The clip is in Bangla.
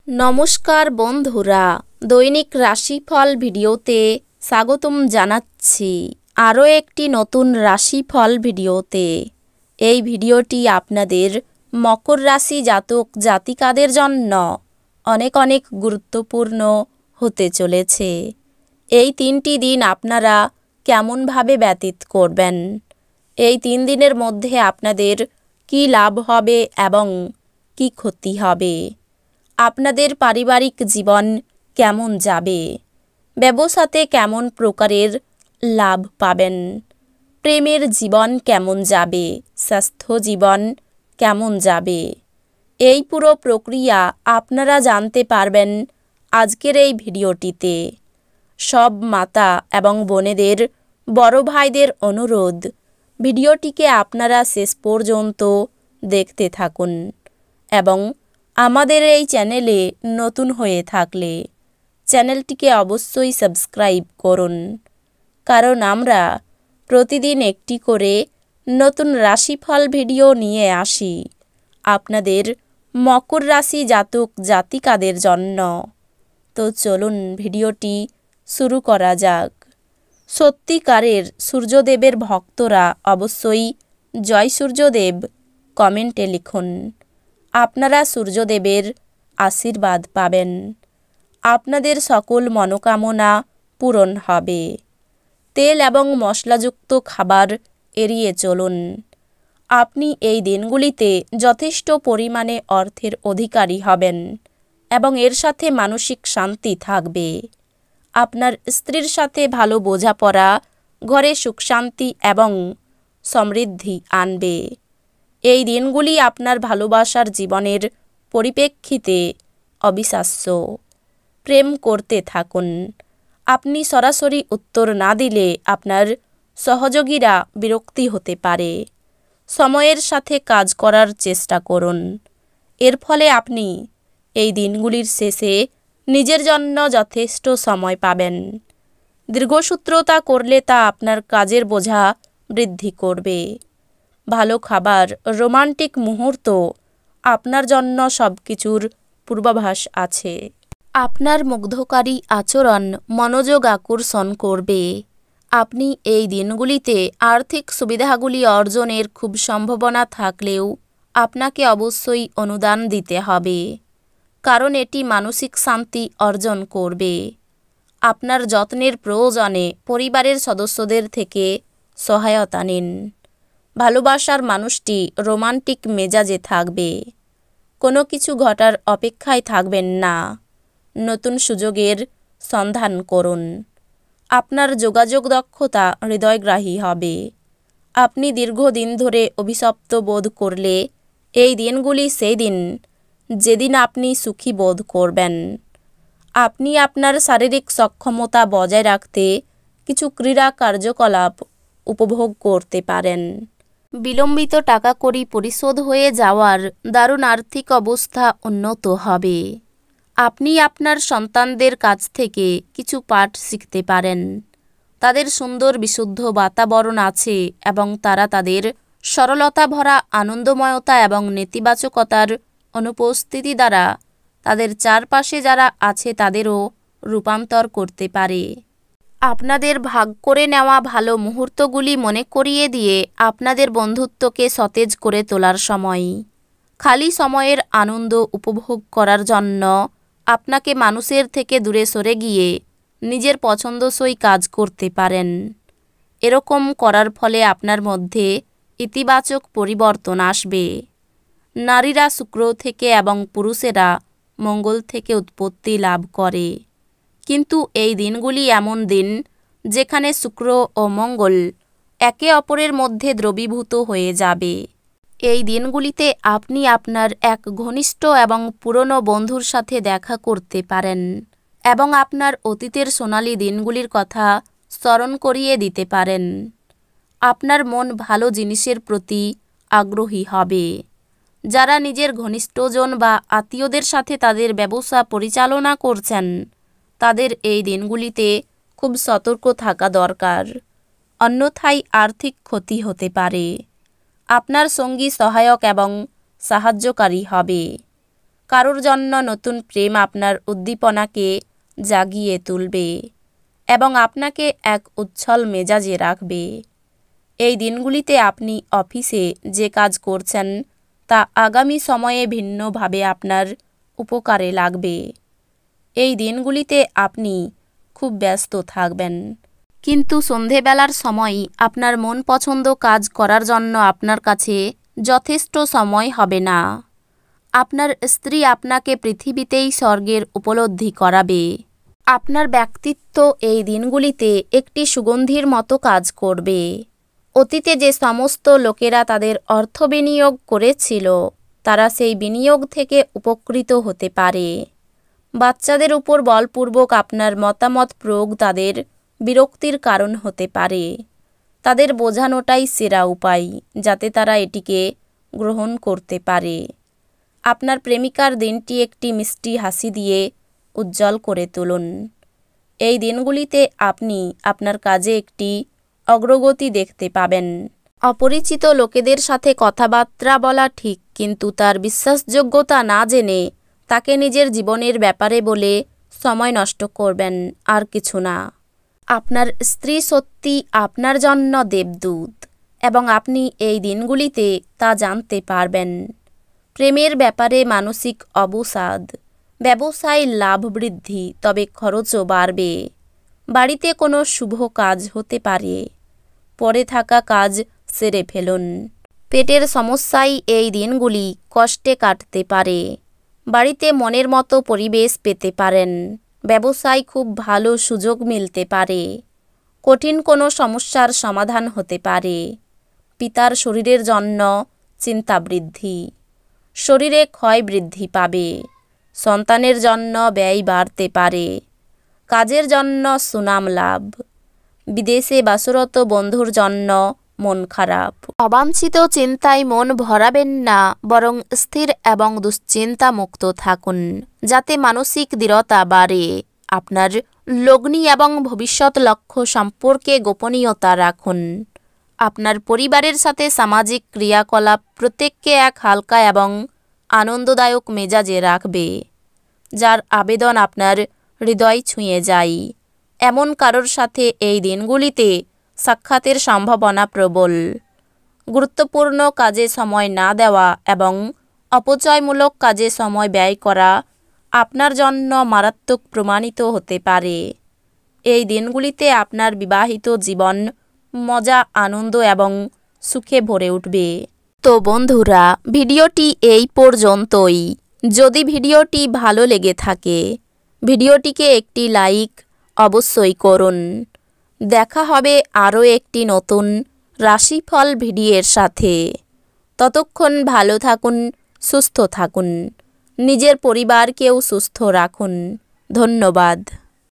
নমস্কার বন্ধুরা, দৈনিক রাশিফল ভিডিওতে স্বাগতম জানাচ্ছি আরও একটি নতুন রাশিফল ভিডিওতে। এই ভিডিওটি আপনাদের মকর রাশি জাতক জাতিকাদের জন্য অনেক অনেক গুরুত্বপূর্ণ হতে চলেছে। এই 3টি দিন আপনারা কেমনভাবে ব্যতীত করবেন, এই 3 দিনের মধ্যে আপনাদের কি লাভ হবে এবং কি ক্ষতি হবে, আপনাদের পারিবারিক জীবন কেমন যাবে, ব্যবসাতে কেমন প্রকারের লাভ পাবেন, প্রেমের জীবন কেমন যাবে, স্বাস্থ্য জীবন কেমন যাবে, এই পুরো প্রক্রিয়া আপনারা জানতে পারবেন আজকের এই ভিডিওটিতে। সব মাতা এবং বোনেদের, বড় ভাইদের অনুরোধ, ভিডিওটিকে আপনারা শেষ পর্যন্ত দেখতে থাকুন এবং আমাদের এই চ্যানেলে নতুন হয়ে থাকলে চ্যানেলটিকে অবশ্যই সাবস্ক্রাইব করুন, কারণ আমরা প্রতিদিন একটি করে নতুন রাশিফল ভিডিও নিয়ে আসি আপনাদের মকর রাশি জাতক জাতিকাদের জন্য। তো চলুন ভিডিওটি শুরু করা যাক। সত্যিকারের সূর্যদেবের ভক্তরা অবশ্যই জয় সূর্যদেব কমেন্টে লিখুন। আপনারা সূর্যদেবের আশীর্বাদ পাবেন, আপনাদের সকল মনোকামনা পূরণ হবে। তেল এবং মশলাযুক্ত খাবার এড়িয়ে চলুন। আপনি এই দিনগুলিতে যথেষ্ট পরিমাণে অর্থের অধিকারী হবেন এবং এর সাথে মানসিক শান্তি থাকবে। আপনার স্ত্রীর সাথে ভালো বোঝাপড়া ঘরে সুখ শান্তি এবং সমৃদ্ধি আনবে। এই দিনগুলি আপনার ভালোবাসার জীবনের পরিপ্রেক্ষিতে অবিশ্বাস্য। প্রেম করতে থাকুন। আপনি সরাসরি উত্তর না দিলে আপনার সহযোগীরা বিরক্তি হতে পারে। সময়ের সাথে কাজ করার চেষ্টা করুন। এর ফলে আপনি এই দিনগুলির শেষে নিজের জন্য যথেষ্ট সময় পাবেন। দীর্ঘসূত্রতা করলে তা আপনার কাজের বোঝা বৃদ্ধি করবে। ভালো খাবার, রোমান্টিক মুহূর্ত, আপনার জন্য সব কিছুর পূর্বাভাস আছে। আপনার মুগ্ধকারী আচরণ মনোযোগ আকর্ষণ করবে। আপনি এই দিনগুলিতে আর্থিক সুবিধাগুলি অর্জনের খুব সম্ভাবনা থাকলেও আপনাকে অবশ্যই অনুদান দিতে হবে, কারণ এটি মানসিক শান্তি অর্জন করবে। আপনার যত্নের প্রয়োজনে পরিবারের সদস্যদের থেকে সহায়তা নিন। ভালোবাসার মানুষটি রোমান্টিক মেজাজে থাকবে। কোনো কিছু ঘটার অপেক্ষায় থাকবেন না, নতুন সুযোগের সন্ধান করুন। আপনার যোগাযোগ দক্ষতা হৃদয়গ্রাহী হবে। আপনি দীর্ঘদিন ধরে অভিশপ্ত বোধ করলে এই দিনগুলি সেই দিন যেদিন আপনি সুখী বোধ করবেন। আপনি আপনার শারীরিক সক্ষমতা বজায় রাখতে কিছু ক্রীড়া কার্যকলাপ উপভোগ করতে পারেন। বিলম্বিত টাকাকড়ি পরিশোধ হয়ে যাওয়ার দারুণ আর্থিক অবস্থা উন্নত হবে। আপনি আপনার সন্তানদের কাছ থেকে কিছু পাঠ শিখতে পারেন। তাদের সুন্দর বিশুদ্ধ বাতাবরণ আছে এবং তারা তাদের সরলতা ভরা আনন্দময়তা এবং নেতিবাচকতার অনুপস্থিতি দ্বারা তাদের চারপাশে যারা আছে তাদেরও রূপান্তর করতে পারে। আপনাদের ভাগ করে নেওয়া ভালো মুহূর্তগুলি মনে করিয়ে দিয়ে আপনাদের বন্ধুত্বকে সতেজ করে তোলার সময়। খালি সময়ের আনন্দ উপভোগ করার জন্য আপনাকে মানুষের থেকে দূরে সরে গিয়ে নিজের পছন্দসই কাজ করতে পারেন। এরকম করার ফলে আপনার মধ্যে ইতিবাচক পরিবর্তন আসবে। নারীরা শুক্র থেকে এবং পুরুষেরা মঙ্গল থেকে উৎপত্তি লাভ করে, কিন্তু এই দিনগুলি এমন দিন যেখানে শুক্র ও মঙ্গল একে অপরের মধ্যে দ্রবীভূত হয়ে যাবে। এই দিনগুলিতে আপনি আপনার এক ঘনিষ্ঠ এবং পুরনো বন্ধুর সাথে দেখা করতে পারেন এবং আপনার অতীতের সোনালী দিনগুলির কথা স্মরণ করিয়ে দিতে পারেন। আপনার মন ভালো জিনিসের প্রতি আগ্রহী হবে। যারা নিজের ঘনিষ্ঠজন বা আত্মীয়দের সাথে তাদের ব্যবসা পরিচালনা করছেন, তাদের এই দিনগুলিতে খুব সতর্ক থাকা দরকার, অন্যথায় আর্থিক ক্ষতি হতে পারে। আপনার সঙ্গী সহায়ক এবং সাহায্যকারী হবে। কারোর জন্য নতুন প্রেম আপনার উদ্দীপনাকে জাগিয়ে তুলবে এবং আপনাকে এক উচ্ছল মেজাজে রাখবে। এই দিনগুলিতে আপনি অফিসে যে কাজ করছেন তা আগামী সময়ে ভিন্নভাবে আপনার উপকারে লাগবে। এই দিনগুলিতে আপনি খুব ব্যস্ত থাকবেন, কিন্তু সন্ধেবেলার সময়ই আপনার মন পছন্দ কাজ করার জন্য আপনার কাছে যথেষ্ট সময় হবে না। আপনার স্ত্রী আপনাকে পৃথিবীতেই স্বর্গের উপলব্ধি করাবে। আপনার ব্যক্তিত্ব এই দিনগুলিতে একটি সুগন্ধির মতো কাজ করবে। অতীতে যে সমস্ত লোকেরা তাদের অর্থ বিনিয়োগ করেছিল তারা সেই বিনিয়োগ থেকে উপকৃত হতে পারে। বাচ্চাদের উপর বলপূর্বক আপনার মতামত প্রয়োগ তাদের বিরক্তির কারণ হতে পারে। তাদের বোঝানোটাই সেরা উপায় যাতে তারা এটিকে গ্রহণ করতে পারে। আপনার প্রেমিকার দিনটি একটি মিষ্টি হাসি দিয়ে উজ্জ্বল করে তুলুন। এই দিনগুলিতে আপনি আপনার কাজে একটি অগ্রগতি দেখতে পাবেন। অপরিচিত লোকেদের সাথে কথাবার্তা বলা ঠিক, কিন্তু তার বিশ্বাসযোগ্যতা না জেনে তাকে নিজের জীবনের ব্যাপারে বলে সময় নষ্ট করবেন, আর কিছু না। আপনার স্ত্রী সত্যি আপনার জন্য দেবদূত এবং আপনি এই দিনগুলিতে তা জানতে পারবেন। প্রেমের ব্যাপারে মানসিক অবসাদ, ব্যবসায় লাভ বৃদ্ধি, তবে খরচও বাড়বে। বাড়িতে কোনো শুভ কাজ হতে পারে, পরে থাকা কাজ সেরে ফেলুন। পেটের সমস্যায় এই দিনগুলি কষ্টে কাটতে পারে। বাড়িতে মনের মতো পরিবেশ পেতে পারেন। ব্যবসায় খুব ভালো সুযোগ মিলতে পারে। কঠিন কোনো সমস্যার সমাধান হতে পারে। পিতার শরীরের জন্য চিন্তা বৃদ্ধি। শরীরে ক্ষয় বৃদ্ধি পাবে। সন্তানের জন্য ব্যয় বাড়তে পারে। কাজের জন্য সুনাম লাভ। বিদেশে বাসরত বন্ধুর জন্য মন খারাপ। অবাঞ্ছিত চিন্তায় মন ভরাবেন না, বরং স্থির এবং দুশ্চিন্তা মুক্ত থাকুন যাতে মানসিক দৃঢ়তা বাড়ে। আপনার লগ্নি এবং ভবিষ্যৎ লক্ষ্য সম্পর্কে গোপনীয়তা রাখুন। আপনার পরিবারের সাথে সামাজিক ক্রিয়াকলাপ প্রত্যেককে এক হালকা এবং আনন্দদায়ক মেজাজে রাখবে, যার আবেদন আপনার হৃদয় ছুঁয়ে যায়। এমন কারোর সাথে এই দিনগুলিতে সাক্ষাতের সম্ভাবনা প্রবল। গুরুত্বপূর্ণ কাজে সময় না দেওয়া এবং অপচয়মূলক কাজে সময় ব্যয় করা আপনার জন্য মারাত্মক প্রমাণিত হতে পারে। এই দিনগুলিতে আপনার বিবাহিত জীবন মজা, আনন্দ এবং সুখে ভরে উঠবে। তো বন্ধুরা, ভিডিওটি এই পর্যন্তই। যদি ভিডিওটি ভালো লেগে থাকে ভিডিওটিকে একটি লাইক অবশ্যই করুন। দেখা হবে আরও একটি নতুন রাশিফল ভিডিওর সাথে। ততক্ষণ ভালো থাকুন, সুস্থ থাকুন, নিজের পরিবারকেও সুস্থ রাখুন। ধন্যবাদ।